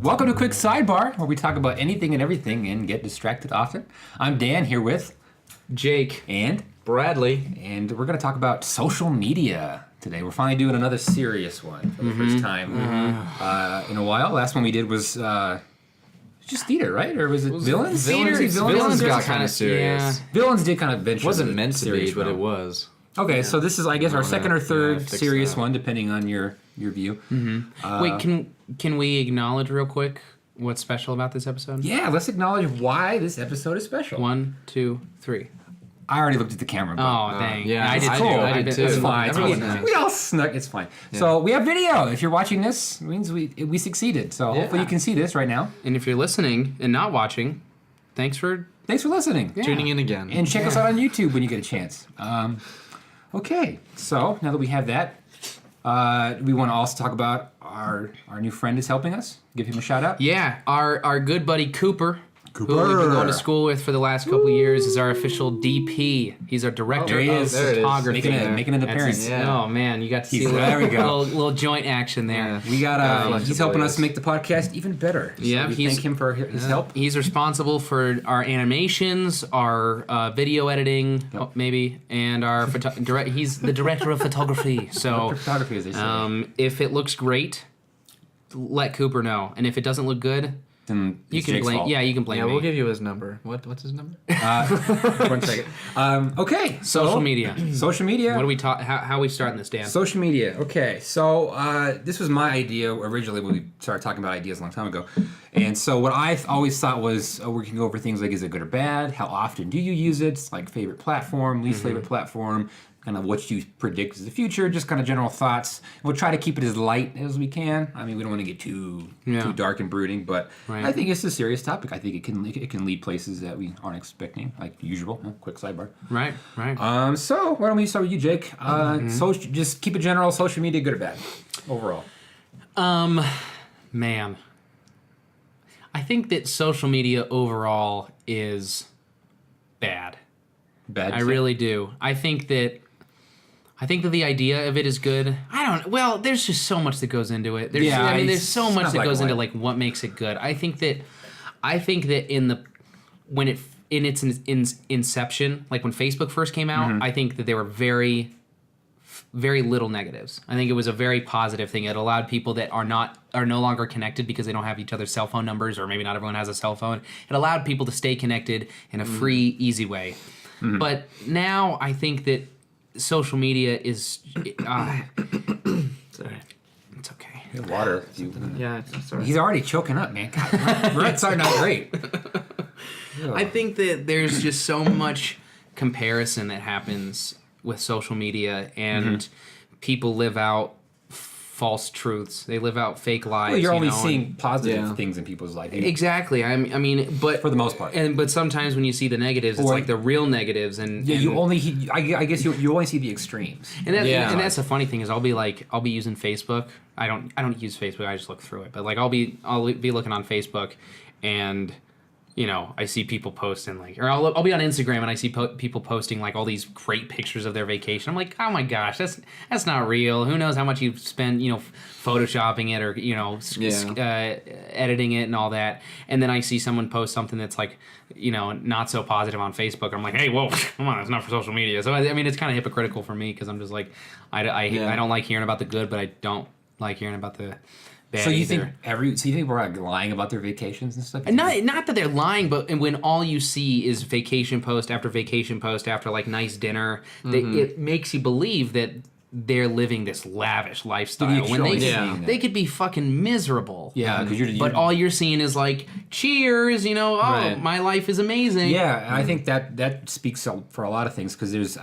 Welcome to Quick Sidebar, where we talk about anything and everything and get distracted often. I'm Dan, here with Jake and Bradley, and we're going to talk about social media today. We're finally doing another serious one for the first time in a while. Last one we did was just theater, right? Or was it villains? Villains got kind of serious. Yeah. Villains did kind of venture. It wasn't into meant to be, serious but it realm. was. Okay, so this is, I guess, our second or third fix serious that. one, depending on your view. Wait, can we acknowledge real quick what's special about this episode? Yeah, let's acknowledge why this episode is special. 1, 2, 3. I already looked at the camera. But, Oh, dang. yeah, I did I too. do. I did too. It's fine. Everyone We- knows. we all snuck. It's fine. Yeah. So we have video. If you're watching this, it means we succeeded. So hopefully you can see this right now. And if you're listening and not watching, thanks for listening. Yeah. Tuning in again. And check us out on YouTube when you get a chance. Okay, so now that we have that, we want to also talk about our new friend is helping us. Give him a shout out. Yeah, our good buddy Cooper, who we've been going to school with for the last couple of years, is our official DP. He's our director there he of is. There it is. photography. Making an That's appearance. his- Yeah. Oh man, you got to see He's- a there we go. little joint action there. We got he's flexible helping he us is. make the podcast even better. So Yeah, we he's- thank him for his help. He's responsible for our animations, our video editing, maybe, and our he's the director of photography. So, Photography, as they say. if it looks great, let Cooper know, and if it doesn't look good, Then you it's can Jake's blame. fault. Yeah, you can blame Yeah, me. we'll give you his number. What's his number? 1 second. Okay, so Social media. Social media. What do we talk? How are we starting this, Dan? Social media. Okay, so this was my idea originally when we started talking about ideas a long time ago. And so what I always thought was we can go over things like, is it good or bad? How often do you use it? Like favorite platform, least favorite platform, kind of what you predict is the future, just kind of general thoughts. We'll try to keep it as light as we can. I mean, we don't want to get too dark and brooding, but Right. I think it's a serious topic. I think it can lead places that we aren't expecting, like usual. Quick sidebar. Right. So why don't we start with you, Jake? Just keep it general. Social media, good or bad, overall? Man, I think that social media overall is bad. Bad. I really do. I think that the idea of it is good. Well, there's just so much that goes into it. There's so it's much not that black goes and into white. like what makes it good. I think that in its inception, like when Facebook first came out, I think that there were very little negatives. I think it was a very positive thing. It allowed people that are no longer connected because they don't have each other's cell phone numbers, or maybe not everyone has a cell phone. It allowed people to stay connected in a free, easy way. But now I think that social media is Sorry. it's okay. Water. Yeah, sorry. He's already choking up, man. God, Brett's are not great. I think that there's just so much comparison that happens with social media, and people live out false truths. They live out fake lives. Well, you're only and- seeing positive Yeah. things in people's life. Exactly. I mean, but For the most part. but sometimes when you see the negatives, it's Or- like the real negatives, and Yeah, and, you only. I guess you only see the extremes. and that's Yeah. the funny thing is I'll be using Facebook. I don't use Facebook. I just look through it. But like I'll be looking on Facebook, and I see people posting like, or I'll be on Instagram and I see people posting like all these great pictures of their vacation. I'm like, oh my gosh, that's not real. Who knows how much you've spent, photoshopping it or editing it and all that. And then I see someone post something that's like, not so positive on Facebook. I'm like, hey, whoa, come on, it's not for social media. So I mean, it's kind of hypocritical for me because I'm just like, I don't like hearing about the good, but I don't like hearing about the bad. So you either. think we're like lying about their vacations and stuff? Not that they're lying, but when all you see is vacation post after like nice dinner, it makes you believe that they're living this lavish lifestyle when they could be fucking miserable. Yeah, because But all you're seeing is like, cheers, Right. my life is amazing. Yeah, and I think that speaks for a lot of things because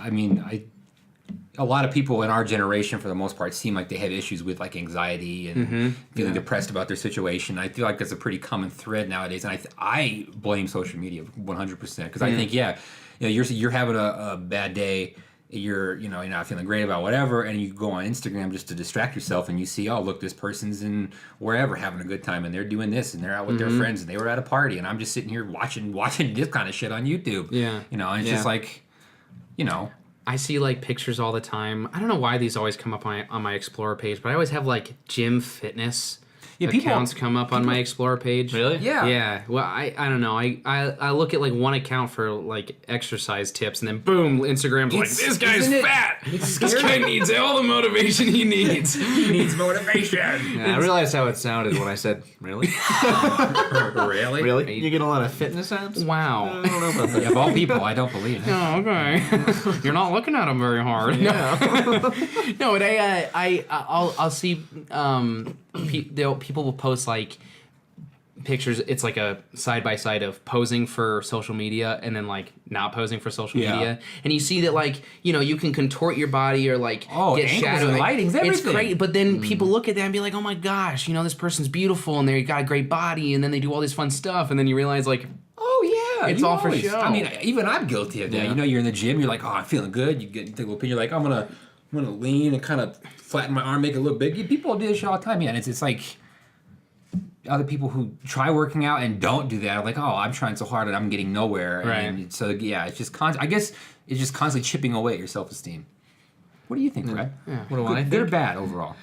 a lot of people in our generation, for the most part, seem like they have issues with like anxiety and feeling depressed about their situation. I feel like that's a pretty common thread nowadays, and I blame social media 100% because I think you're having a bad day, you're not feeling great about whatever, and you go on Instagram just to distract yourself, and you see, oh look, this person's in wherever having a good time, and they're doing this, and they're out with their friends, and they were at a party, and I'm just sitting here watching this kind of shit on YouTube. Yeah. And it's just like, I see like pictures all the time. I don't know why these always come up on my Explorer page, but I always have like gym fitness Yeah, people accounts come up on my Explore page. Really? Yeah. Yeah. Well, I don't know. I look at like one account for like exercise tips, and then boom, Instagram's like, this guy's isn't it- fat. it's This guy needs all the motivation he needs. He needs motivation. Yeah, I realized how it sounded when I said, really? Really? Really? You get a lot of fitness ads? I Wow. don't know about that. Of all people, I don't believe it. Oh, okay. You're not looking at him very hard. Yeah. No, but I'll see people will post like pictures. It's like a side by side of posing for social media and then like not posing for social Yeah. media, and you see that like you can contort your body or like get angles shadow and lighting's It's everything. great, but then people look at that and be like, oh my gosh, this person's beautiful and they got a great body, and then they do all this fun stuff, and then you realize like, Oh yeah, It's you all for always- show. I mean, even I'm guilty of that. Yeah. You're in the gym. You're like, oh, I'm feeling good. You take a little picture. You're like, I'm gonna lean and kind of flatten my arm, make it look big. People do this shit all the time. Yeah, and it's like other people who try working out and don't do that are like, oh, I'm trying so hard and I'm getting nowhere. Right. And so yeah, it's just I guess it's just constantly chipping away at your self-esteem. What do you think, Brad? Yeah. What do I Good or think? bad overall?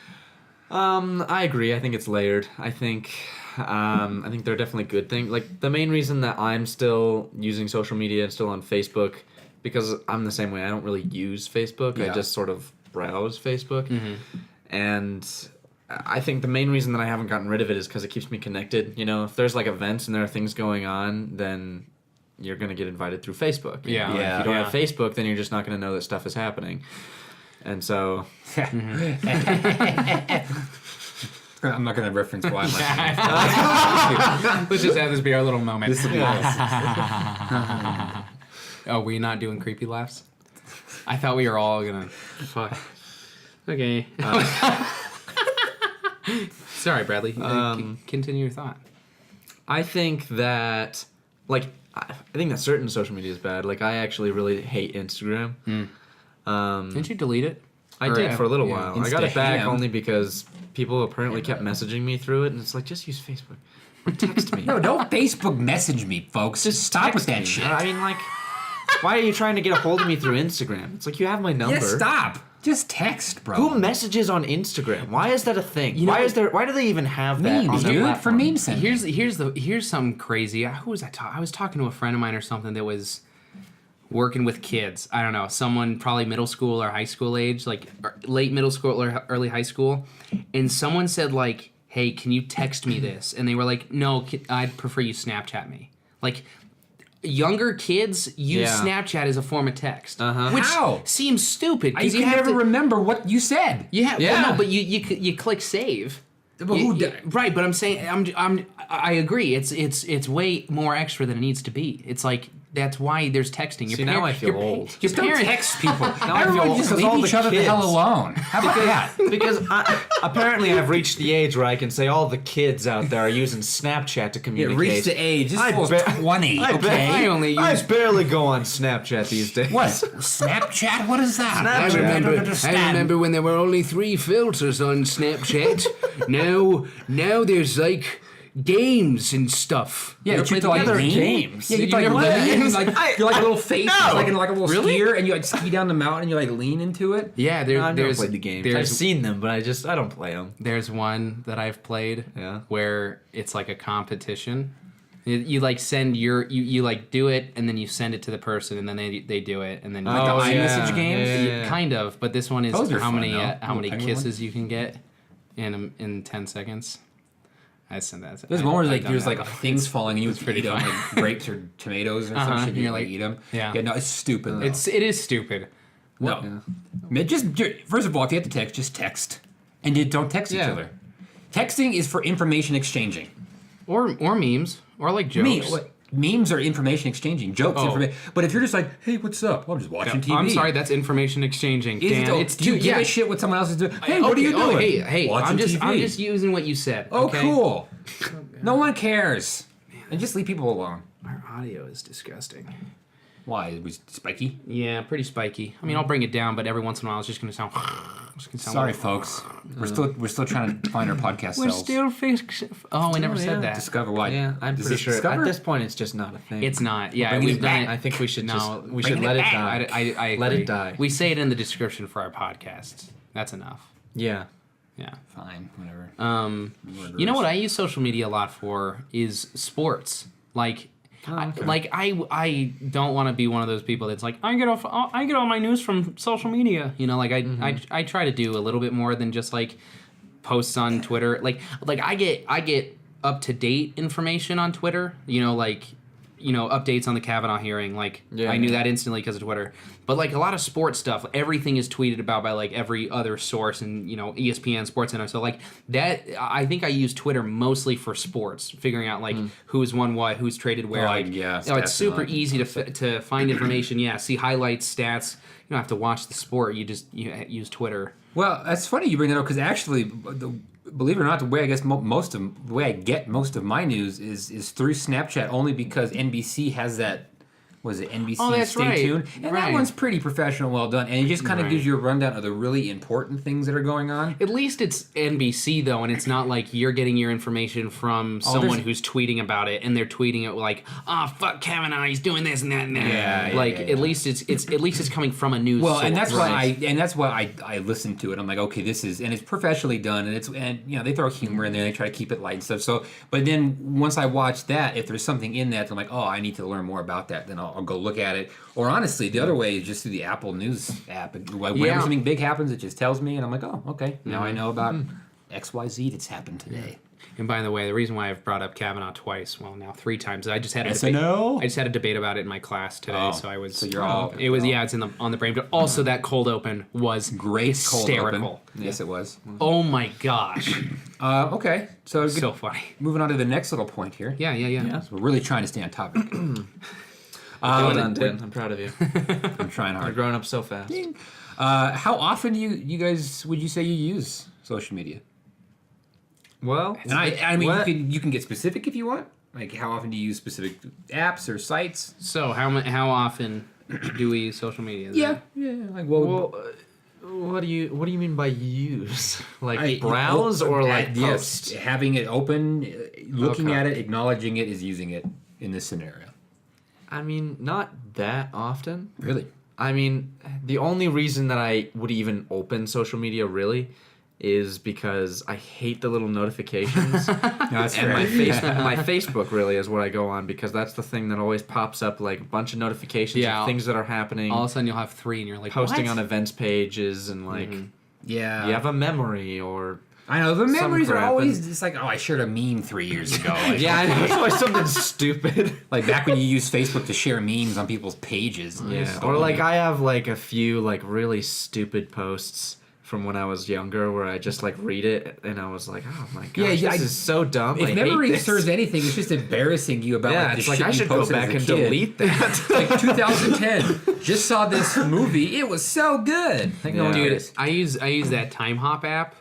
I agree. I think it's layered. I think there are definitely good things. Like the main reason that I'm still using social media and still on Facebook, because I'm the same way. I don't really use Facebook. Yeah. I just sort of browse Facebook, and I think the main reason that I haven't gotten rid of it is because it keeps me connected. If there's like events and there are things going on, then you're gonna get invited through Facebook. Yeah. If Yeah. you don't Yeah. have Facebook, then you're just not gonna know that stuff is happening. And so I'm not going to reference why I'm like, let's just have this be our little moment. this will be Oh, we not doing creepy laughs? I thought we were all gonna. Fuck. Okay. Sorry, Bradley. Continue your thought. I think that, I think that certain social media is bad. Like, I actually really hate Instagram. Didn't you delete it? I Or, did for a little yeah. while. I got it back Instagram. only because people apparently kept messaging me through it, and it's like, just use Facebook. Or text me. No, don't Facebook message me, folks. Just stop with Text that me. shit. I mean, why are you trying to get a hold of me through Instagram? It's like, you have my number. Yeah, stop. Just text, bro. Who messages on Instagram? Why is that a thing? know- Why do they even have that on Memes, their dude. For platform? meme sending. Here's something crazy. Who was I talking? I was talking to a friend of mine or something that was working with kids. I don't know, someone probably middle school or high school age, like late middle school or early high school, and someone said like, "Hey, can you text me this?" And they were like, "No, I'd prefer you Snapchat me." Like, younger kids use Yeah. Snapchat as a form of text, Uh-huh. which How? seems stupid I because can never remember what you said. yeah, Yeah. Well, no, but you click save. But who Right, but I'm saying I agree. It's way more extra than it needs to be. It's like that's why there's texting. See, now I feel old. Just don't text people. I feel Everyone old, just 'cause leave all each the other the hell kids- alone. How about that? Because apparently I've reached the age where I can say all the kids out there are using Snapchat to It communicate. reached the age. This I fool's bet- 20, I okay? I only I use. barely go on Snapchat these days. What? Snapchat? What is that? Snapchat. I don't I understand. remember when there were only 3 filters on Snapchat. now there's like games and stuff. Yeah, You you ever have to played like the other lean. games. Yeah, you You like never lean. played? Like you're like a little face, No. like in like a little Really? skier, and you like ski down the mountain, and you like lean into it. Yeah, I've never there's played the games. I've There's seen them, but I don't play them. There's one that I've played Yeah. where it's like a competition. You like send you like do it and then you send it to the person and then they do it and then Like the iMessage games? Yeah. kind of, but this one is Those are how fun, many though. how many Little penguin kisses you can get in 10 seconds. I send that. There's one where I've like done there's that like before. things falling, and you it's pretty eat them, fun. like grapes or tomatoes or some Uh-huh, shit. and You you're like like- eat them. yeah. Yeah, no, it's stupid. Though. It is stupid. no. Yeah. Man, just first of all, if you have to text, just text, and you don't text each Yeah. other. Texting is for information exchanging. Or memes or like jokes. Memes are information exchanging. Jokes, Oh. information. But if you're just like, hey, what's up? Well, I'm just watching TV. I'm sorry, that's information exchanging. Is it, Dan, oh, it's do you too give yeah. a shit what someone else is doing? Hey, what are you doing? Hey, Watching I'm TV. just using what you said. Oh, okay? cool. No one cares. And just leave people alone. Our audio is disgusting. Why? It was spiky? Yeah, pretty spiky. I mean, I'll bring it down, but every once in a while, it's just gonna sound. Sorry, like, folks. We're still trying to find our podcast We're selves. still fix. Oh, we never yeah. said that. Discover why. Yeah, I'm Does pretty this sure Discover? at this point it's just not a thing. It's not. Yeah, bring we've it done back. it. I think we should No, we should bring let it it back. die. I Let agree. it die. We say it in the description for our podcast. That's enough. Yeah. Yeah. Fine, whatever. You know what I use social media a lot for is sports. Like, I don't want to be one of those people that's like I get all my news from social media. You know, like I try to do a little bit more than just like posts on Twitter. Like I get up to date information on Twitter. You know, like updates on the Kavanaugh hearing. Like I knew that instantly because of Twitter. But like a lot of sports stuff, everything is tweeted about by like every other source, and ESPN, SportsCenter. So like that, I think I use Twitter mostly for sports, figuring out like who's won what, who's traded where. It's super easy to find information. Yeah, see highlights, stats. You don't have to watch the sport. You just use Twitter. Well, that's funny you bring that up because actually, believe it or not, the way I guess the way I get most of my news is through Snapchat, only because NBC has that. Was it NBC Stay Tuned? And that one's pretty professional, well done. And it just kind of gives you a rundown of the really important things that are going on. At least it's NBC, though, and it's not like you're getting your information from someone who's tweeting about it, and they're tweeting it like, fuck Kavanaugh, he's doing this and that and that. At least it's coming from a news source. And that's why I listen to it. I'm like, okay, this is, and it's professionally done, and they throw humor in there, they try to keep it light and stuff. So, but then once I watch that, if there's something in that, I'm like, I need to learn more about that, then I'll go look at it. Or honestly, the other way is just through the Apple News app. Whenever something big happens, it just tells me, and I'm like, okay, now I know about XYZ that's happened today. And by the way, the reason why I've brought up Kavanaugh twice, well, now 3 times, I just had a debate about it in my class today. So I was. So you're all. It was it's on the brain, but also that cold open was great. Hysterical. Cold open. Yes, it was. Oh my gosh. Okay, so funny. Moving on to the next little point here. Yeah. So we're really trying to stay on topic. Well done, Dan. I'm proud of you. I'm trying hard. You're growing up so fast. How often do you guys would you say you use social media? Well, and I mean you can get specific if you want. Like how often do you use specific apps or sites? So how often do we use social media? Yeah. Like what do you mean by use? Like browse or like post? Yes, having it open, looking at it, acknowledging it is using it in this scenario. I mean, not that often. Really? I mean, the only reason that I would even open social media really is because I hate the little notifications. That's and my Facebook really is what I go on because that's the thing that always pops up, like a bunch of notifications of things that are happening. All of a sudden you'll have 3 and you're like, posting what? on events pages and like, you have a memory or... I know, the memories are always just like, I shared a meme 3 years ago. Like, I know, it's always something stupid. Like back when you used Facebook to share memes on people's pages. Yeah, or like I have like a few like really stupid posts from when I was younger where I just like read it and I was like, oh my gosh, this is so dumb. If memory serves anything, it's just embarrassing you about like the shit I should go back and delete that. Like 2010, just saw this movie, it was so good. Dude, I use that Time Hop app.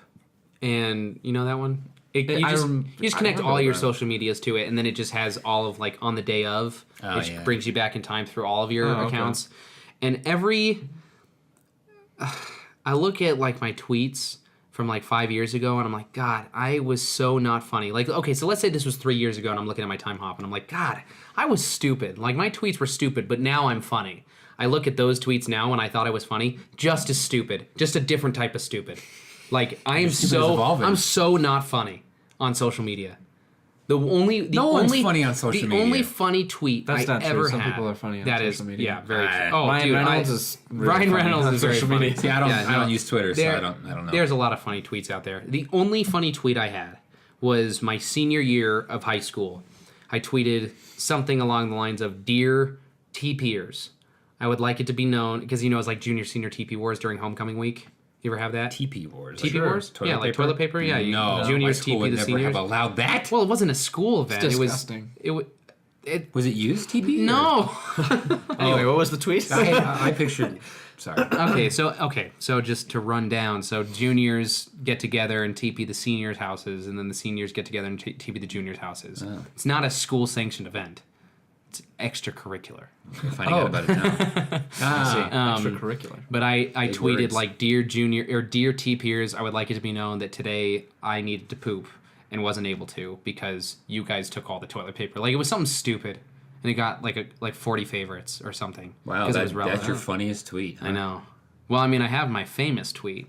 And you know that one? You just connect all your social medias to it, and then it just has all of like on the day of, which brings you back in time through all of your accounts. Okay. And I look at like my tweets from like 5 years ago, and I'm like, God, I was so not funny. Like, okay, so let's say this was 3 years ago, and I'm looking at my Time Hop, and I'm like, God, I was stupid. Like my tweets were stupid, but now I'm funny. I look at those tweets now when I thought I was funny, just as stupid, just a different type of stupid. Like I'm so not funny on social media. No one's funny on social media. The only funny tweet I ever had. Some people are funny on social media. Yeah, very true. Ryan Reynolds is very funny. See, I don't use Twitter, so I don't know. There's a lot of funny tweets out there. The only funny tweet I had was my senior year of high school. I tweeted something along the lines of, "Dear TPers, I would like it to be known," because it's like junior senior TP wars during homecoming week. You ever have that? TP wars. TP wars? Toilet paper? Like toilet paper? Yeah. No. Juniors TP the seniors. Never have allowed that. Well, it wasn't a school event. It's disgusting. Was it used TP? No. Anyway, what was the tweet? I pictured. Sorry. So just to run down. So juniors get together and TP the seniors' houses, and then the seniors get together and TP the juniors' houses. Oh. It's not a school-sanctioned event. It's extracurricular. I'm finding out about it now. Extracurricular. But I tweeted words. Like, "Dear junior or dear TPers, I would like it to be known that today I needed to poop and wasn't able to because you guys took all the toilet paper." Like it was something stupid, and it got like 40 favorites or something. Wow, that's your funniest tweet. Huh? I know. Well, I mean, I have my famous tweet.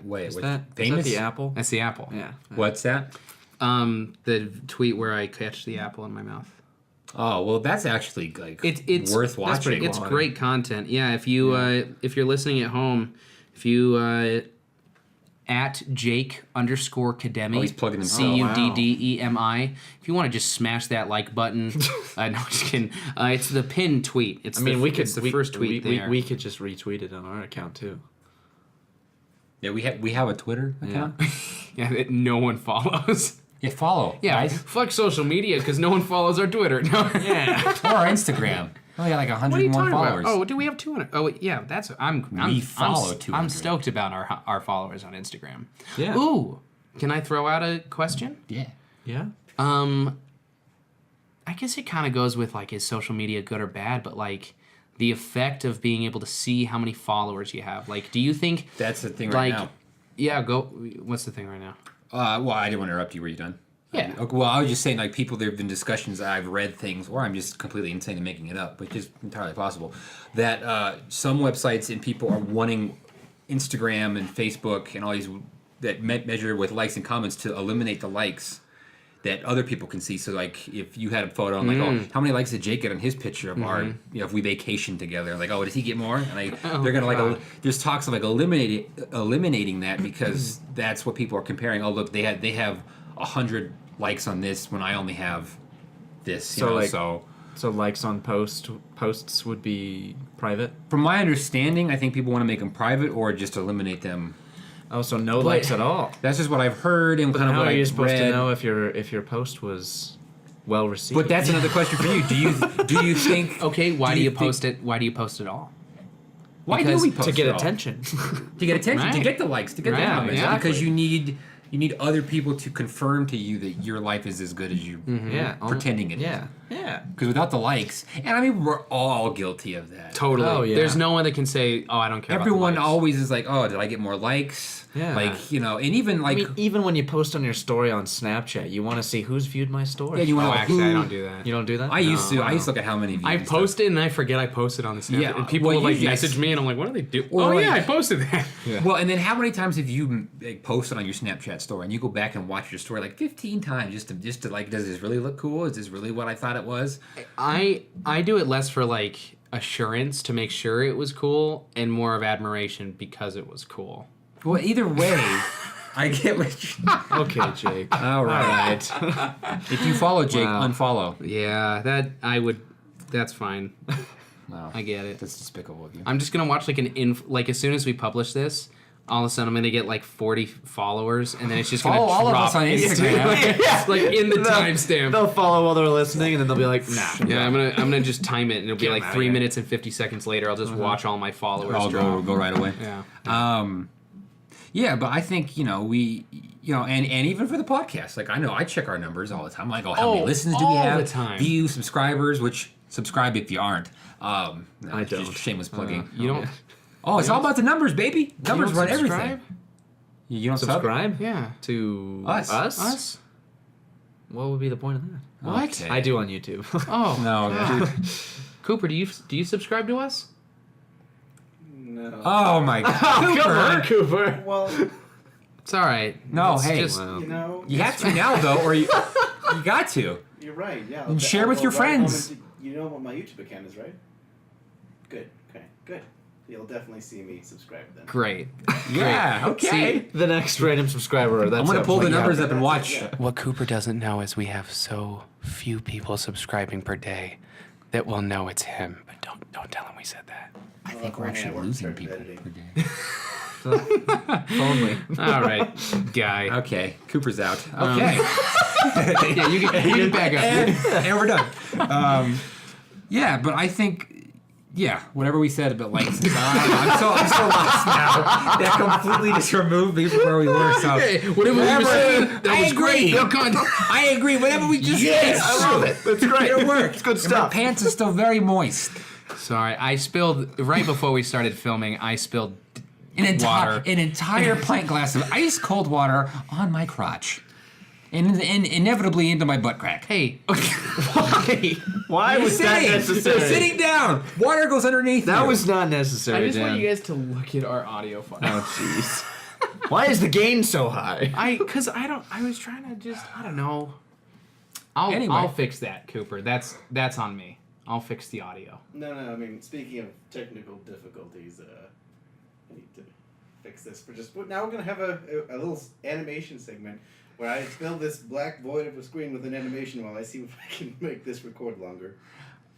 Wait. Is that famous? the apple? That's the apple. Yeah. What's that? The tweet where I catch the apple in my mouth. Oh well, that's actually like It's worth watching. It's great content. Yeah, if you're listening at home, if you at Jake_Kademi. He's plugging himself. CUDDEMI. If you want to just smash that like button, no, I'm just kidding. It's the pinned tweet. It's it's the first tweet there. We could just retweet it on our account too. Yeah, we have a Twitter account. Yeah, that no one follows. Yeah, follow. Yeah, guys. fuck social media because no one follows our Twitter. No. Yeah, or our Instagram. We got like 101 followers. Oh, do we have 200? Oh, yeah, that's I'm follow 200. I'm stoked about our followers on Instagram. Yeah. Ooh, can I throw out a question? Yeah. Yeah. I guess it kind of goes with like, is social media good or bad? But like, the effect of being able to see how many followers you have. Like, do you think That's the thing right now? Yeah, go. What's the thing right now? Well, I didn't want to interrupt you. Were you done? Yeah. Okay, well, I was just saying, like, there have been discussions, I've read things, or I'm just completely insane and making it up, which is entirely possible, that some websites and people are wanting Instagram and Facebook and all these that measure with likes and comments to eliminate the likes that other people can see. So, like, if you had a photo, I'm like, oh, how many likes did Jake get on his picture of our, if we vacation together? Like, oh, does he get more? And they're gonna God. there's talks of like eliminating that because that's what people are comparing. Oh, look, they have 100 likes on this when I only have this. So likes on posts would be private. From my understanding, I think people want to make them private or just eliminate them. Oh, so no likes at all. That's just what I've heard and kind of How what are you I've supposed read. to know if your post was well received? But that's another question for you. Do you think? Okay, why do you post it? Why do you post it all? Why Because- do we post to get it all? attention. To get attention, to Right. get the likes, to get the Right, comments, exactly. because you need other people to confirm to you that your life is as good as you Yeah. pretending it is. Yeah. Yeah. Because without the likes, and I mean we're all guilty of that. Totally. Oh, yeah. There's no one that can say, "Oh, I don't care." Everyone about the likes. always is like, "Oh, did I get more likes?" Yeah. Like, and even like, I mean, even when you post on your story on Snapchat, you want to see who's viewed my story. yeah, you want Oh, to. actually, I don't do that. You don't do that? I used to. I used to look at how many views. I and stuff. post it and I forget I posted on the Snapchat. Yeah, And people well, will like usually I message me and I'm like, what do they do? Or Oh like- yeah, I posted that. Yeah. Well, and then how many times have you like, posted on your Snapchat story and you go back and watch your story like 15 times just to like, does this really look cool? Is this really what I thought it was? I do it less for like assurance to make sure it was cool and more of admiration because it was cool. Well, either way, I get what you... Okay, Jake. All right. If you follow Jake, Wow. unfollow. Yeah, that's fine. Wow. I get it. That's despicable of you. I'm just gonna watch like as soon as we publish this, all of a sudden I'm gonna get like 40 followers and then it's just Follow gonna all of drop us on Instagram. It's like in the timestamp. They'll follow while they're listening, and then they'll be like, nah. Yeah, I'm gonna just time it, and it'll be Get 'em like outta 3 here. minutes and 50 seconds later. I'll just watch all my followers I'll drop. go right away. Yeah. Yeah, but I think, we, and even for the podcast, like I check our numbers all the time. Like, how many listens do we all have? the time. Views, subscribers, which subscribe if you aren't. No, I it's just don't. shameless plugging. You don't Oh, it's all about the numbers, baby. Numbers don't run subscribe? everything. You don't Subscribe? Yeah. To Us. Us? What would be the point of that? What? Okay. I do on YouTube. Oh No. God. Cooper, do you subscribe to us? No. Oh my God. Cooper. Well, It's all right. No, It's hey. just- Wow. you know, You have to now, though, or you got to. you're right. Yeah. And share with your friends. You know what my YouTube account is, right? Good. Okay. Good. You'll definitely see me subscribe then. great. Yeah. Okay. The next random subscriber. That's I'm gonna pull the what you numbers have. up and watch. Yeah. What Cooper doesn't know is we have so few people subscribing per day that we'll know it's him. But don't tell him we said that. I Well, think we're if only I actually worked losing hard people editing. per day. If only. All right, guy. Okay, Cooper's out. Okay. Yeah, you can back up. and we're done. Yeah, but I think, whatever we said about likes and I'm so lost now. That completely just removed me from where we were. So Whatever we were saying, that I was great. agree. No con- I agree. Whatever we just said. I love it. That's great. It worked. It's good And stuff. my pants are still very moist. Sorry, I spilled right before we started filming. I spilled An entire pint glass of ice cold water on my crotch. And inevitably into my butt crack. Hey, Why was that necessary? Sitting down. Water goes underneath That you. was not necessary, I just want Dan. you guys to look at our audio file. Oh, jeez. Why is the gain so high? I was trying to just, I don't know. Anyway. I'll fix that, Cooper. That's on me. I'll fix the audio. No, I mean, speaking of technical difficulties, I need to fix this for just... Now we're going to have a little animation segment where I fill this black void of a screen with an animation while I see if I can make this record longer.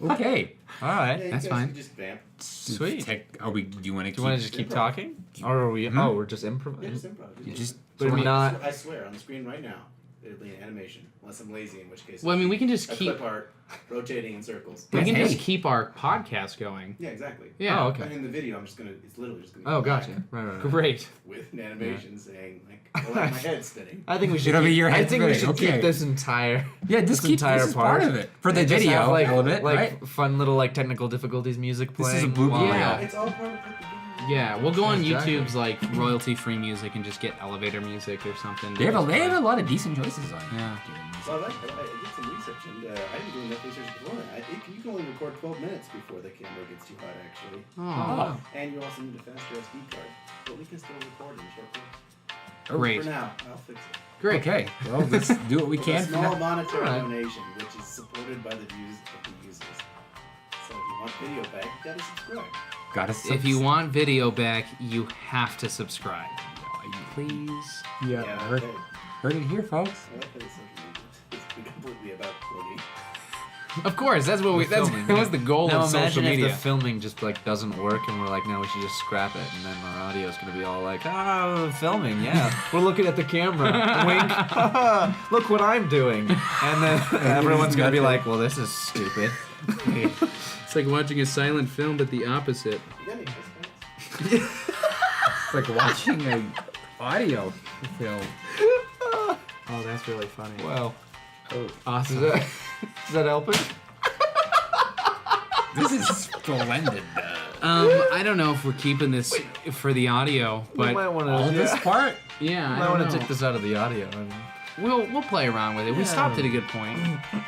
Okay. All right. Yeah, you That's guys fine. can just vamp. Sweet. Do you want to Do you want to just keep talking? Or are we... Oh, we're just Yeah, improvising? just improv. You just... But we're not... I swear, on the screen right now, it'll be an animation. Unless I'm lazy, in which case... Well, I mean, we can just a keep... clip art rotating in circles. We can Hey. just keep our podcast going. Yeah, exactly. Yeah. Oh, And okay. in the video, I'm just gonna... It's literally just gonna be Oh, black gotcha. Right. Great. with an animation saying, like, oh, like my head's spinning. I think we should It'll be keep, your I head think we spinning, should okay. keep this entire... Yeah, just this keep entire this is part of it. For the And just video have, like, element, like right? fun little like technical difficulties music This playing. is a blooper while- Yeah. It's all part of the video. Yeah, we'll go on Exactly. YouTube's like royalty-free music and just get elevator music or something. They have a lot of decent choices on Yeah. So I did some research, and I didn't do enough research before that. I think you can only record 12 minutes before the camera gets too hot, actually. Oh, And you also need a faster SD card. But we can still record in short clips. great. For now, I'll fix it. Great. Okay, well, let's do what we With can. a for small now. monetary Alright. donation, which is supported by the views of the users. So if you want video back, you gotta subscribe. If you want video back, you have to subscribe. Please. Yeah, okay. heard it here, folks. I like that it's social media. It's completely about plugging. Of course, that's what filming, that was the goal Now of social imagine if media. the filming just like doesn't work and we're like, no, we should just scrap it, and then our audio is gonna be all like, filming, yeah, we're looking at the camera, wink, look what I'm doing, and then everyone's gonna be like, well, this is stupid. It's like watching a silent film, but the opposite. You got any ice packs? It's like watching a audio film. Oh, that's really funny. Well, Awesome. is that helping? This is splendid. I don't know if we're keeping this for the audio, We might but want All to. this part? yeah, I I might don't want to know. take this out of the audio. I mean, We'll play around with it. We stopped at a good point.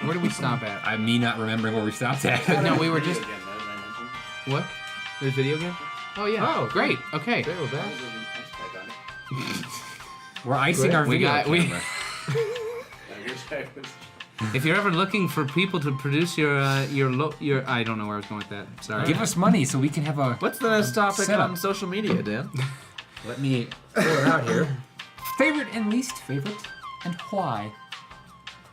Where did we stop at? Me not remembering where we stopped at. No, we were Video just again, though, did I mention? what? There's video game. Oh yeah. Oh, great. Okay. okay, we're back. There's an ice pack on it. We're icing Great. our We video got- we- camera. I wish I was... If you're ever looking for people to produce your I don't know where I was going with that. Sorry. Give us money so we can have a... What's the next topic Setup. on social media, Dan? Let me throw it out here. Favorite and least favorite, and why?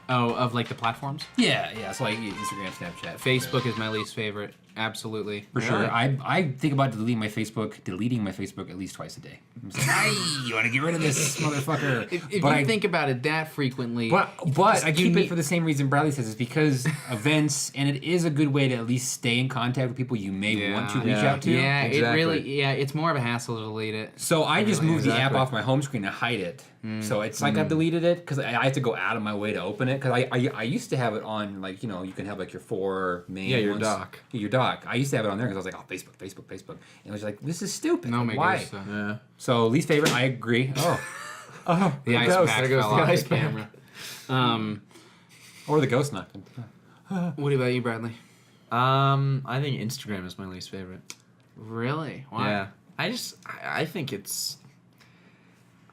Oh, of like the platforms? Yeah, so like Instagram, Snapchat. Facebook is my least favorite. Absolutely. For sure. Really? I think about deleting my Facebook at least twice a day. I'm just like, "Ay, you want to get rid of this motherfucker. If But you I think about it that frequently, But just- I you keep need- it for the same reason Bradley says. It's because events, and it is a good way to at least stay in contact with people you may want to reach Yeah. out to. yeah, Exactly. it really, it's more of a hassle to delete it. So I just moved the app Exactly. off my home screen to hide it. So it's like I've deleted it because I have to go out of my way to open it. Because I used to have it on, like, you can have like your 4 main Yeah, your ones. dock. Yeah, your dock. I used to have it on there because I was like, oh, Facebook. And I was like, this is stupid. No, Like, my why? goodness. Yeah. So least favorite, I agree. Oh, The ice goes. pack There goes fell the off ice the pack. camera. or the ghost knocked. What about you, Bradley? I think Instagram is my least favorite. Really? Why? Yeah. I think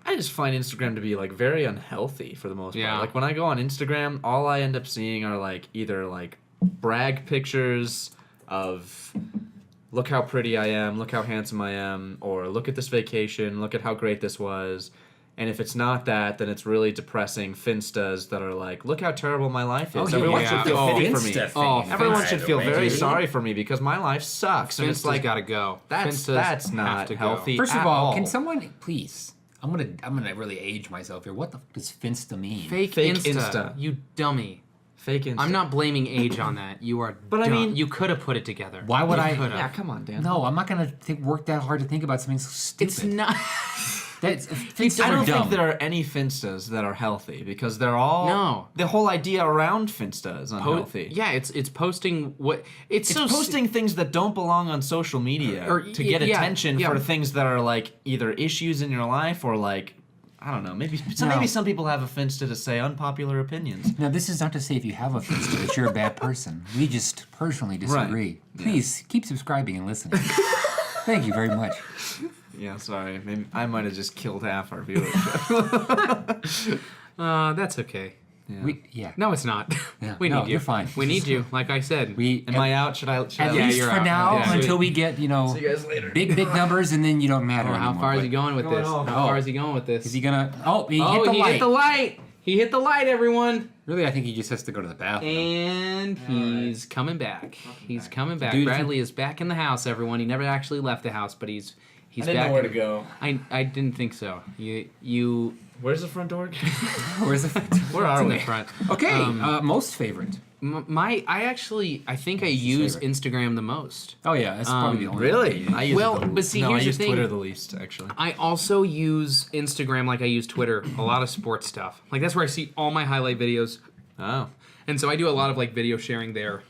I just find Instagram to be like very unhealthy for the most Yeah. part. Like when I go on Instagram, all I end up seeing are like either like brag pictures of look how pretty I am, look how handsome I am, or look at this vacation, look at how great this was. And if it's not that, then it's really depressing Finstas that are like, look how terrible my life is. Everyone yeah. should feel Oh, pity for me. Finsta Oh, thing, Everyone by should the feel way. very sorry for me because my life sucks. And it's like gotta go. that's Finstas that's have not to go. healthy. First of at all, can someone please? I'm gonna really age myself here. What the f does Finsta mean? Fake Fake Insta, Insta. you dummy. fake Insta? I'm not blaming age on that. You are. But I dumb. mean- you could have put it together. Why would You I- could have. Yeah, come on, Dan. No, I'm not gonna work that hard to think about something so stupid. It's not. That's Finstas I are don't dumb. think there are any Finstas that are healthy because they're all No. The whole idea around Finsta is unhealthy. Yeah, it's posting what it's It's so posting things that don't belong on social media Or- to get yeah, attention yeah. for things that are like either issues in your life or like I don't know. Maybe some people have a Finsta to say unpopular opinions. Now, this is not to say if you have a Finsta that you're a bad person. We just personally disagree. Right. Please keep subscribing and listening. Thank you very much. Yeah, sorry. Maybe I might have just killed half our viewership. That's okay. Yeah. No, it's not. Yeah. We No, need you. you're fine. We need you. Like I said. Am I out? Should I? At Yeah, least you're for out. now, Yeah. until we get, See you guys later. big numbers, and then you don't matter Or how anymore, far is but- he going with this? on? How far is he going with this? Is he gonna? Oh, he Oh, hit the he light. hit the light. He hit the light, everyone. Really, I think he just has to go to the bathroom. And he's coming back. He's coming back. Dude, Bradley is back in the house, everyone. He never actually left the house, but he's I didn't back. know where to go. I didn't think so. You Where's the front door? Where's the? Where it's are in we? the front. Okay, most favorite. I think I use favorite? Instagram the most. Oh yeah, that's probably the only. Really? one. I use Well, the, but see, no, here's I the use thing. Twitter the least, actually. I also use Instagram like I use Twitter. A lot of sports stuff. Like that's where I see all my highlight videos. Oh. And so I do a lot of like video sharing there.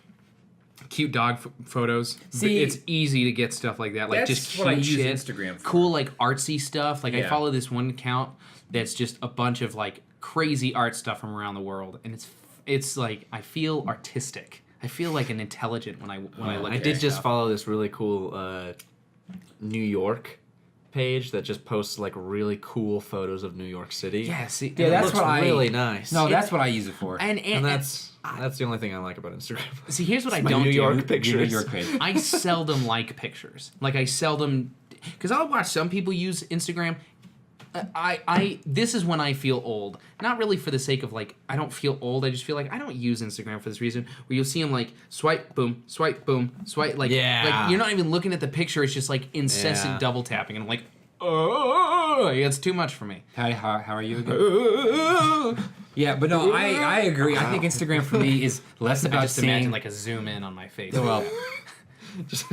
Cute dog photos. See, it's easy to get stuff like that. Like that's just cute what I use shit. Instagram for. Cool like artsy stuff. Like I Yeah. follow this one account that's just a bunch of like crazy art stuff from around the world, and it's like I feel artistic. I feel like an intelligent when I look. I at did this just stuff. follow this really cool New York page that just posts like really cool photos of New York City. Yeah, see, Yeah, It that's looks what I. really nice. No, that's what I use it for. and that's the only thing I like about Instagram. see. Here's what I My don't New do. York Your pictures. New York page. I seldom like pictures. Like I seldom, because I'll watch some people use Instagram. This is when I feel old. Not really for the sake of like I don't feel old. I just feel like I don't use Instagram for this reason. Where you'll see them like swipe boom, swipe boom, swipe like Yeah. you're not even looking at the picture. It's just like incessant Yeah. double tapping, and I'm like, oh, it's too much for me. How are you again? Yeah, but no, I agree. I think Instagram for me is less I about just seeing. imagine like a zoom in on my face. well, Just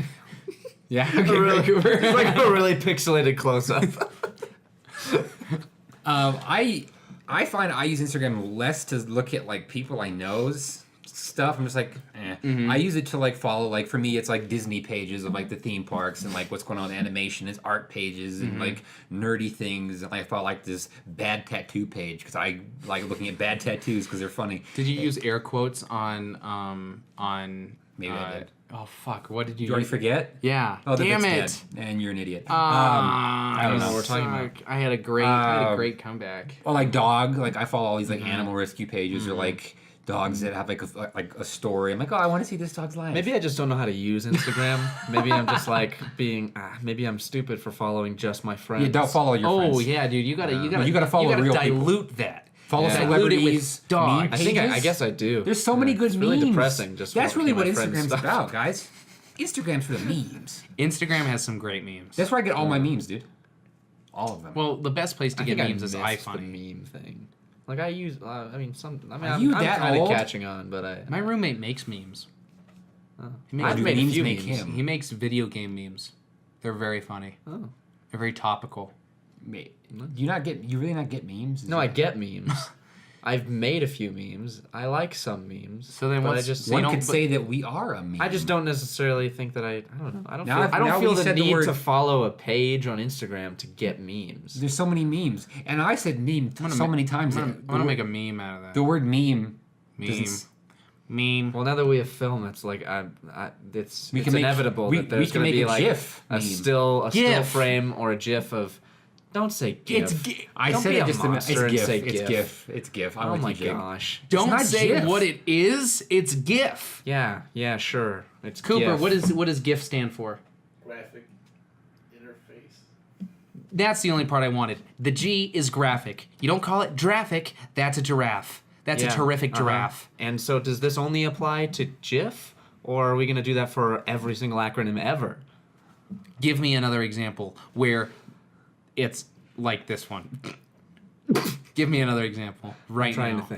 yeah. a really, it's like a really pixelated close up. I find I use Instagram less to look at like people I know's stuff. I'm just like, eh. I use it to like follow. Like for me, it's like Disney pages of like the theme parks and like what's going on with animation. It's art pages and like nerdy things. And I follow like this bad tattoo page because I like looking at bad tattoos because they're funny. Did you use air quotes on Maybe I did. Oh fuck! What did you? Did you already use? forget? Yeah. Oh, the damn bit's it! dead, and you're an idiot. I don't know what we're talking about. I had a great comeback. Or like dog, like I follow all these like animal rescue pages or like dogs that have like a story. I'm like, oh, I want to see this dog's life. Maybe I just don't know how to use Instagram. Maybe I'm just like maybe I'm stupid for following just my friends. you don't follow your friends. Oh yeah, dude, you gotta follow real people. dilute that. Follow Yeah. celebrities. Dilute it with meme dogs. I pages. guess I do. There's so many good it's memes. really depressing. Just that's really what watching my friends' Instagram's stuff. about, guys. Instagram's for the memes. Instagram has some great memes. That's where I get all my memes, dude. All of them. Well, the best place to I get think memes is missed the iFunny. meme thing. Like I use, Are I'm you kind that of old? catching on, but My roommate makes memes. He I've makes, made a memes few make memes. him. he makes video game memes. They're very funny. Oh. They're very topical. Do you really not get memes? Is No, I that- get memes. I've made a few memes. I like some memes. So then but what's- I just so One you could don't- say that we are a meme. I just don't necessarily think that I don't know. I don't Now feel we the said the need word- to follow a page on Instagram to get memes. There's so many memes, and I said meme so many times. I'm that gonna the make word- a meme out of that. the word meme. Meme. doesn't- Meme. Well, now that we have film, it's like it's We can make- inevitable we- that there's we can going to make be a like GIF a meme. still GIF. frame or a GIF of. Don't say GIF. It's GIF. I Don't said be it a just a minute. monster It's and GIF. say It's GIF. GIF. It's GIF. I'm Oh with my you, Jake. gosh. Don't not say GIF. what it is. It's GIF. Yeah, sure. It's Cooper, GIF. what does GIF stand for? Graphic interface. That's the only part I wanted. The G is graphic. You don't call it giraffic. That's a giraffe. That's a Yeah, terrific giraffe. And so, does this only apply to GIF, or are we going to do that for every single acronym ever? Give me another example where it's like this one. Give me another example right Trying now. to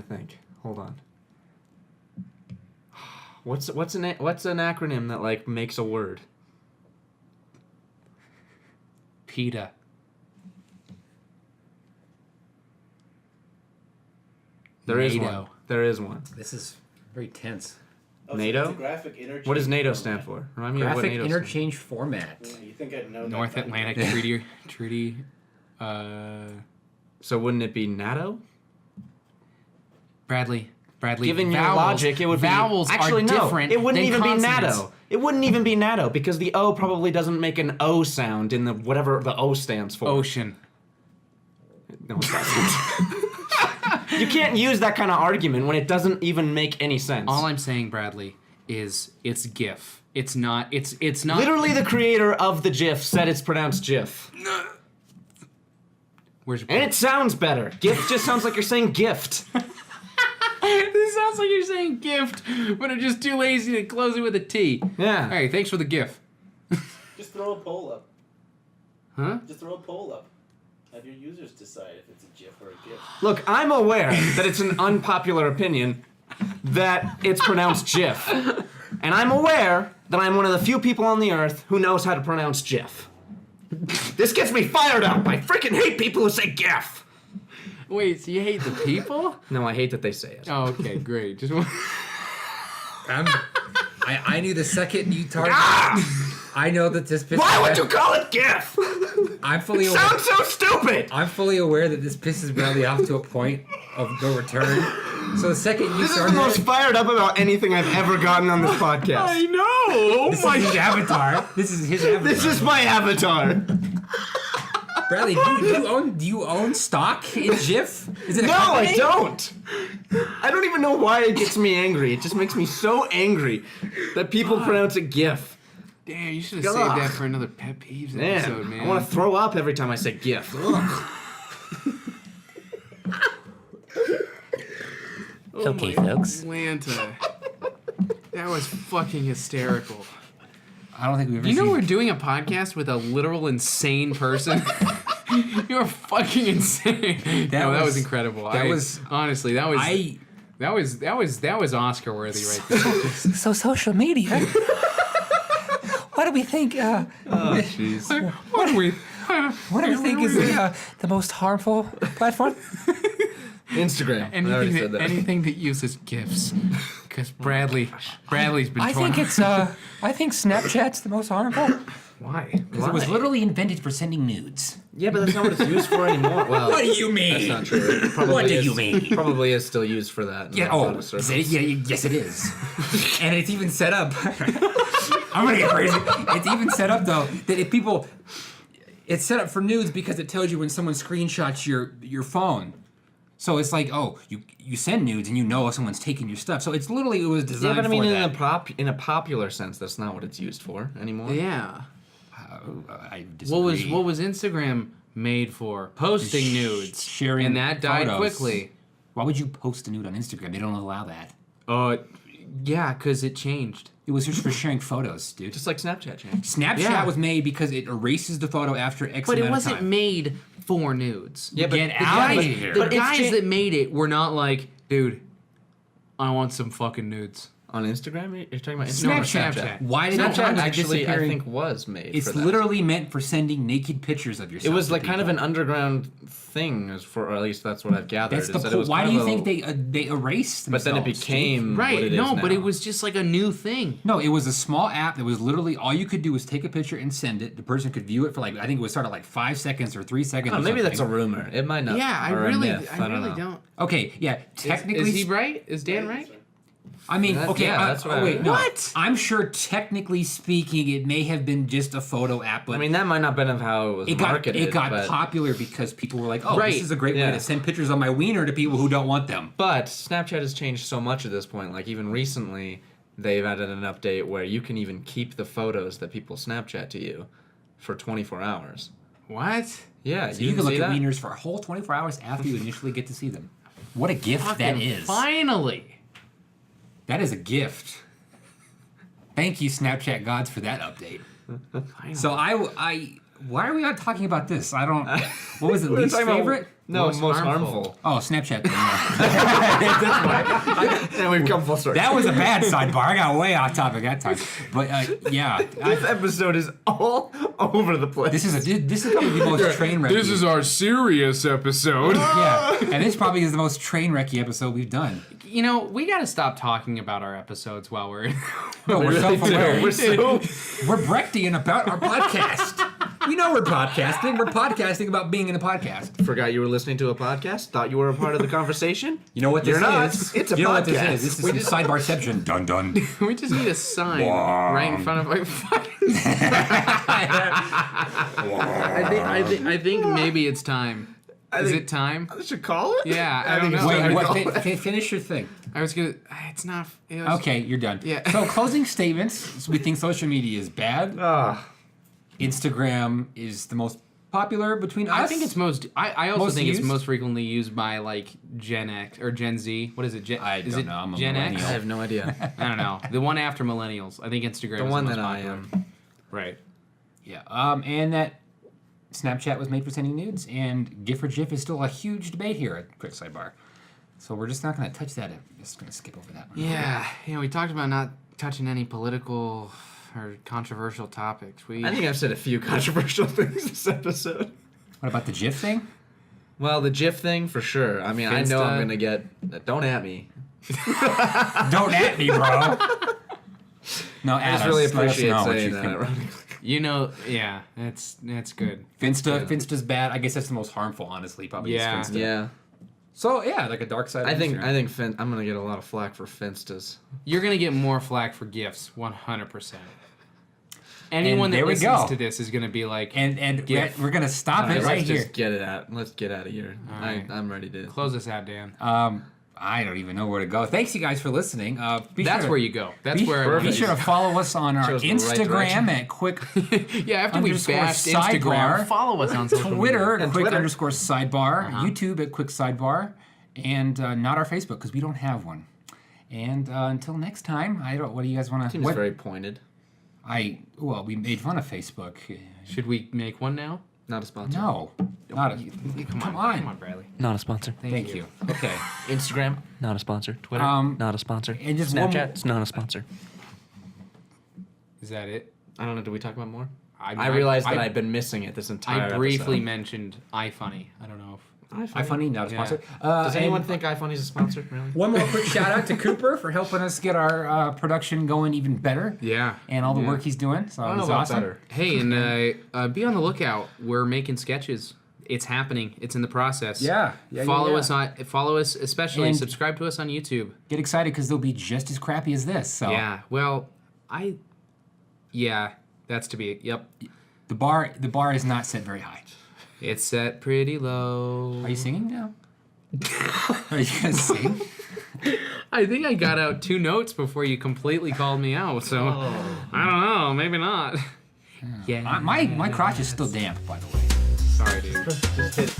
think. Hold on. What's an acronym that like makes a word? PETA. There is NATO. one. There is one. This is very tense. Oh, NATO? So it's a graphic interchange. What does NATO format. stand for? Remind me of what Graphic NATO interchange format. Yeah, you think I'd know North that? Atlantic Treaty. So wouldn't it be NATO? Bradley. Given your vowels- logic, it would vowels be actually are no. different. It wouldn't than even consonants. be NATO. It wouldn't even be natto because the O probably doesn't make an O sound in the whatever the O stands for. Ocean. No, it doesn't. You can't use that kind of argument when it doesn't even make any sense. All I'm saying, Bradley, is it's GIF. It's not. It's not. Literally, the creator of the GIF said it's pronounced GIF. Where's your? And it sounds better. GIF just sounds like you're saying gift. This sounds like you're saying gift, but I'm just too lazy to close it with a T. Yeah. Hey, thanks for the GIF. Just throw a poll up. Huh? Just throw a poll up. Have your users decide if it's a GIF or a GIF. Look, I'm aware that it's an unpopular opinion that it's pronounced GIF. And I'm aware that I'm one of the few people on the earth who knows how to pronounce GIF. This gets me fired up. I freaking hate people who say GIF. Wait, so you hate the people? No, I hate that they say it. Oh, okay, great. Just I knew the second you targeted. I know that this pisses. Why would you call it GIF? I'm fully aware. Sounds so stupid. I'm fully aware that this pisses Bradley off to a point of no return. So the second you This is the started, most fired up about anything I've ever gotten on this podcast. know. this is his avatar. This is his avatar. This is my avatar. Bradley. Do you own stock in GIF? Is it a No, company? I don't. I don't even know why it gets me angry. It just makes me so angry that people pronounce it GIF. Damn, you should have Ugh. saved that for another pet peeves episode, man. I want to throw up every time I say GIF. Ugh. Okay, folks. Atlanta. That was fucking hysterical. I don't think we've ever You know seen. we're doing a podcast with a literal insane person? You're fucking insane. That was- was incredible. that was- honestly, that was Oscar worthy right there. So social media. What do we think? Oh, jeez. What do we? What do you think is the most harmful platform? Instagram. I already Anything said that, that. anything that uses GIFs, because Bradley's been. I think it's. I think Snapchat's the most harmful. Why? Because it was literally invented for sending nudes. Yeah, but that's not what it's used for anymore. Well, What do you mean? that's not true. It probably What do is- you mean? Probably is still used for that. in Yeah. a lot Oh. of circles. Yes, it is. And it's even set up. I'm gonna get crazy. It's even set up though that if people, it's set up for nudes because it tells you when someone screenshots your phone. So it's like, oh, you send nudes and you know if someone's taking your stuff. So it's literally it was Yeah, designed but I mean, for in that. in a popular sense, that's not what it's used for anymore. Yeah. I disagree. What was Instagram made for? Posting nudes. sharing And that died photos. quickly. Why would you post a nude on Instagram? They don't allow that. Yeah, because it changed. It was just for sharing photos, dude. Just like Snapchat changed. Snapchat Yeah. was made because it erases the photo after X But amount it wasn't of time. made for nudes. Yeah, but Get the out of guys- here. The But it's guys cha- that made it were not like, dude, I want some fucking nudes. On Instagram, you're talking about Instagram or Snapchat. Snapchat? Why did Snapchat it actually, I disappearing? think, was made. It's for that. literally meant for sending naked pictures of It yourself. was to like kind of people. an underground thing, as for, or at least that's what I've gathered. That's the is that it point. was Why kind do you of think a- they erased But then it themselves, became what Right, it is no, but now. it was just like a new thing. No, it was a small app that was literally all you could do was take a picture and send it. The person could view it for like I think it was started like 5 seconds or 3 seconds. Oh, or maybe that's a something. rumor. It might not. Yeah, I or a really, myth. I don't really know. don't. Okay, yeah. Technically, Is he right? Is Dan right? I mean, That- okay. yeah, that's what I- wait, no. What? I'm sure technically speaking, it may have been just a photo app, but I mean, that might not have been how it was it got marketed. it got but, popular because people were like, "Oh, Right, this is a great way yeah. to send pictures of my wiener to people who don't want them." But Snapchat has changed so much at this point. Like even recently, they've added an update where you can even keep the photos that people Snapchat to you for 24 hours. What? Yeah, So you can look see at that? wieners for a whole 24 hours after you initially get to see them. What a gift that Fucking is! Finally. That is a gift. Thank you, Snapchat gods, for that update. So why are we not talking about this? I don't. What was it? We were Least talking about- favorite? No, Most most harmful. harmful. Oh, Snapchat. That's why. And we've come full circle. That was a bad sidebar. I got way off topic that time. But yeah, This episode is all over the place. this is probably the most train wreck. our serious episode. Yeah, and this probably is the most train wrecky episode we've done. You know, we got to stop talking about our episodes while we're. No, we're really self-aware. do. We're so We're Brechtian about our podcast. You know we're podcasting. We're podcasting about being in a podcast. Forgot you were listening to a podcast? Thought you were a part of the conversation? You know what this You're not. is? It's a you know podcast. what this is? This is some sidebarception. Dun dun. We just need a sign right in front of our face. I think maybe it's time. Is it time? I should call it? Yeah, I don't know. Wait, finish your thing. I was gonna. It's not. It was, Okay, you're done. Yeah. So closing statements. We think social media is bad. Instagram is the most popular between us. I think it's most. I also Most think used? it's most frequently used by like Gen X or Gen Z. What is it? I is don't it know. I'm a Gen X? millennial. I have no idea. I don't know. The one after millennials. I think Instagram. The is one the most that I popular. am. Right. Yeah. And that Snapchat was made for sending nudes, and GIF or GIF is still a huge debate here at Quick Sidebar. So we're just not going to touch that. I'm just going to skip over that one. Yeah. We talked about not touching any political or controversial topics. I think I've said a few controversial things this episode. What about the GIF thing? Well, the GIF thing, for sure. I mean, I know Finsta. I'm going to get... Don't at me. Don't at me, bro. No, I at just us. really Let us appreciate know what saying you that. think. ironically. Yeah, that's good. Finsta's bad. I guess that's the most harmful, honestly. Probably. Yeah. Is Finsta. Yeah. So yeah, like a dark side. I of think Instagram. I'm going to get a lot of flack for Finstas. You're gonna get more flack for gifts, 100%. Anyone there that we listens go. to this is gonna be like, And GIF. we're gonna stop it Let's right here. just get it out. Let's get out of here. right. I'm ready to... close this out, Dan. I don't even know where to go. Thanks you guys for listening. That's where you go. That's Be, where. be sure to follow us on our Chose the right Instagram direction. at Quick Yeah, after we underscore bashed sidebar. Instagram, follow us on social Twitter media. at Quick Twitter. underscore Sidebar, YouTube at Quick Sidebar, and not our Facebook because we don't have one. And until next time, what do you guys want to? Seems very pointed. Well, we made fun of Facebook. Should we make one now? Not a sponsor. No, not a, Come on, Bradley. Not a sponsor. Thank you. Okay. Instagram, not a sponsor. Twitter, Um, not a sponsor. and just one Snapchat, it's not a sponsor. Is that it? I don't know. Do we talk about more? I realized that I've been missing it this entire I briefly episode. mentioned iFunny. I don't know if. iFunny, not a Yeah. sponsor. Does anyone and think iFunny's a sponsor? Really? one more quick shout out to Cooper for helping us get our production going even better. Yeah. And all the Yeah. work he's doing. So I don't it know was about awesome. better. Hey, and be on the lookout. We're making sketches. It's happening. It's in the process. Yeah. Follow us, especially And- subscribe to us on YouTube. Get excited because they'll be just as crappy as this. So Yeah. Well, that's to be. Yep. the bar is not set very high. It's set pretty low. Are you singing now? Are you gonna sing? I think I got out 2 notes before you completely called me out. So I don't know. Maybe not. Yeah. My crotch is still damp, by the way. Sorry, dude. Just hit